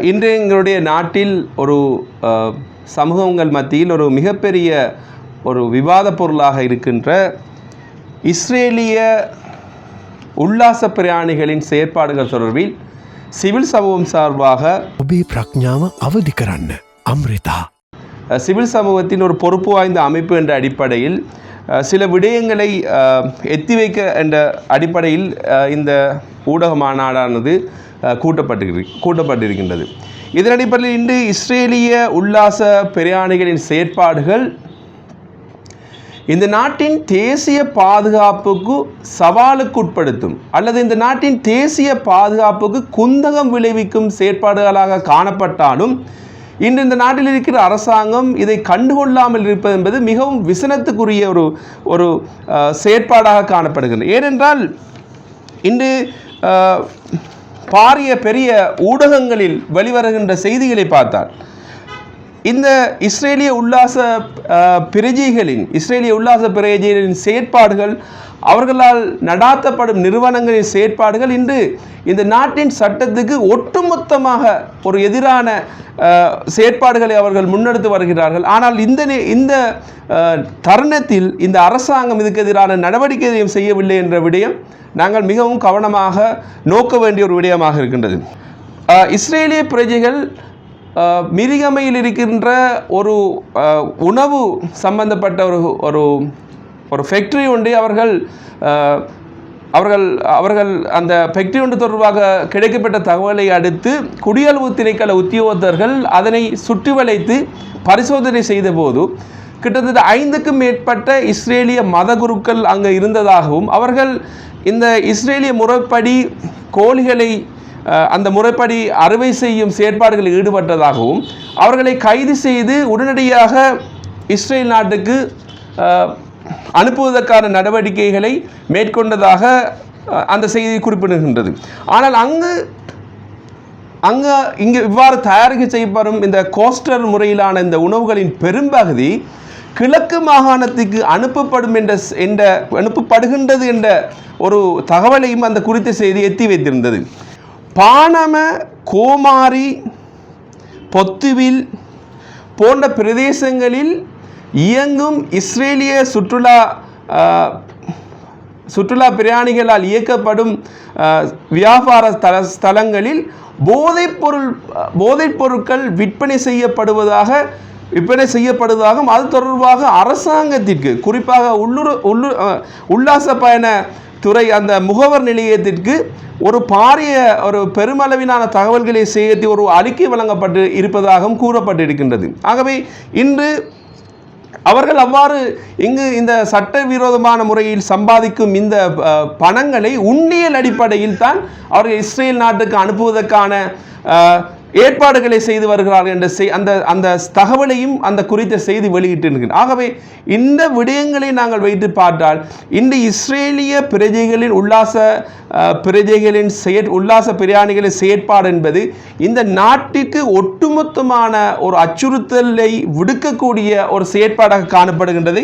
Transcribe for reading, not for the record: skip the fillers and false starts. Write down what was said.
இன்று எங்களுடைய நாட்டில் ஒரு சமூகங்கள் மத்தியில் ஒரு மிகப்பெரிய ஒரு விவாத பொருளாக இருக்கின்ற இஸ்ரேலிய உல்லாச பிரயாணிகளின் செயற்பாடுகள் தொடர்பில் சிவில் சமூகம் சார்பாக அம்ரிதா சிவில் சமூகத்தின் ஒரு பொறுப்பு வாய்ந்த அமைப்பு என்ற அடிப்படையில் சில விடயங்களை எத்தி வைக்க என்ற அடிப்படையில் இந்த ஊடக மாநாடானது கூட்டப்பட்டிருக்கின்றது. இதன் அடிப்படையில் இன்று இஸ்ரேலிய உல்லாச பிரயாணிகளின் செயற்பாடுகள் இந்த நாட்டின் தேசிய பாதுகாப்புக்கு சவாலுக்குட்படுத்தும் அல்லது இந்த நாட்டின் தேசிய பாதுகாப்புக்கு குந்தகம் விளைவிக்கும் செயற்பாடுகளாக காணப்பட்டாலும் இன்று இந்த நாட்டில் இருக்கிற அரசாங்கம் இதை கண்டுகொள்ளாமல் இருப்பது என்பது மிகவும் விசனத்துக்குரிய ஒரு செயற்பாடாக காணப்படுகிறது. ஏனென்றால் இன்று பாரிய பெரிய ஊடகங்களில் வெளிவருகின்ற செய்திகளை பார்த்தால் இந்த இஸ்ரேலிய உல்லாச பிரஜைகளின் செயற்பாடுகள், அவர்களால் நடாத்தப்படும் நிறுவனங்களின் செயற்பாடுகள் இன்று இந்த நாட்டின் சட்டத்துக்கு ஒட்டுமொத்தமாக ஒரு எதிரான செயற்பாடுகளை அவர்கள் முன்னெடுத்து வருகிறார்கள். ஆனால் இந்த தருணத்தில் இந்த அரசாங்கம் இதுக்கு எதிரான நடவடிக்கை எதையும் செய்யவில்லை என்ற விடயம் நாங்கள் மிகவும் கவனமாக நோக்க வேண்டிய ஒரு விடயமாக இருக்கின்றது. இஸ்ரேலிய பிரஜைகள் மிரிகமையில் இருக்கின்ற ஒரு உணவு சம்பந்தப்பட்ட ஒரு ஃபேக்டரி ஒன்றை அவர்கள் அந்த ஃபேக்டரி ஒன்று தொடர்பாக கிடைக்கப்பட்ட தகவலை அடுத்து குடியளவு திணைக்கள உத்தியோகத்தர்கள் அதனை சுற்றி வளைத்து பரிசோதனை செய்த போது கிட்டத்தட்ட 5க்கும் மேற்பட்ட இஸ்ரேலிய மத குருக்கள் அங்கே இருந்ததாகவும் அவர்கள் இந்த இஸ்ரேலிய முறைப்படி கோழிகளை அந்த முறைப்படி அறுவை செய்யும் செயற்பாடுகளில் ஈடுபட்டதாகவும் அவர்களை கைது செய்து உடனடியாக இஸ்ரேல் நாட்டுக்கு அனுப்புவதற்கான நடவடிக்கைகளை மேற்கொண்டதாக அந்த செய்தி குறிப்பிடுகின்றது. ஆனால் இங்கு இவ்வாறு தயாரிக்க செய்யப்படும் இந்த கோஸ்டர் முறையிலான இந்த உணவுகளின் பெரும்பகுதி கிழக்கு மாகாணத்துக்கு அனுப்பப்படுகின்றது என்ற ஒரு தகவலையும் அந்த குறித்த செய்தி எத்தி வைத்திருந்தது. பானம, கோமாரி, பொத்துவில் போன்ற பிரதேசங்களில் இயங்கும் இஸ்ரேலிய சுற்றுலா பிரயாணிகளால் இயக்கப்படும் வியாபார ஸ்தலங்களில் போதைப் பொருட்கள் விற்பனை செய்யப்படுவதாகவும் அது தொடர்பாக அரசாங்கத்திற்கு, குறிப்பாக உல்லாச பயண துறை அந்த முகவர் நிலையத்திற்கு ஒரு பெருமளவிலான தகவல்களை சேர்த்து ஒரு அறிக்கை வழங்கப்பட்டு இருப்பதாகவும் கூறப்பட்டிருக்கின்றது. ஆகவே இன்று அவர்கள் அவ்வாறு இங்கு இந்த சட்டவிரோதமான முறையில் சம்பாதிக்கும் இந்த பணங்களை உண்டியல் அடிப்படையில் தான் அவர்கள் இஸ்ரேல் நாட்டுக்கு அனுப்புவதற்கான ஏற்பாடுகளை செய்து வருகிறார்கள் என்ற அந்த தகவலையும் அந்த குறித்த செய்தி வெளியிட்டிருக்கிறது. ஆகவே இந்த விடயங்களை நாங்கள் வைத்து பார்த்தால் இந்த இஸ்ரேலிய பிரஜைகளின் உல்லாச பிரயாணிகளின் செயற்பாடு என்பது இந்த நாட்டிற்கு ஒட்டுமொத்தமான ஒரு அச்சுறுத்தலை விடுக்கக்கூடிய ஒரு செயற்பாடாக காணப்படுகின்றது.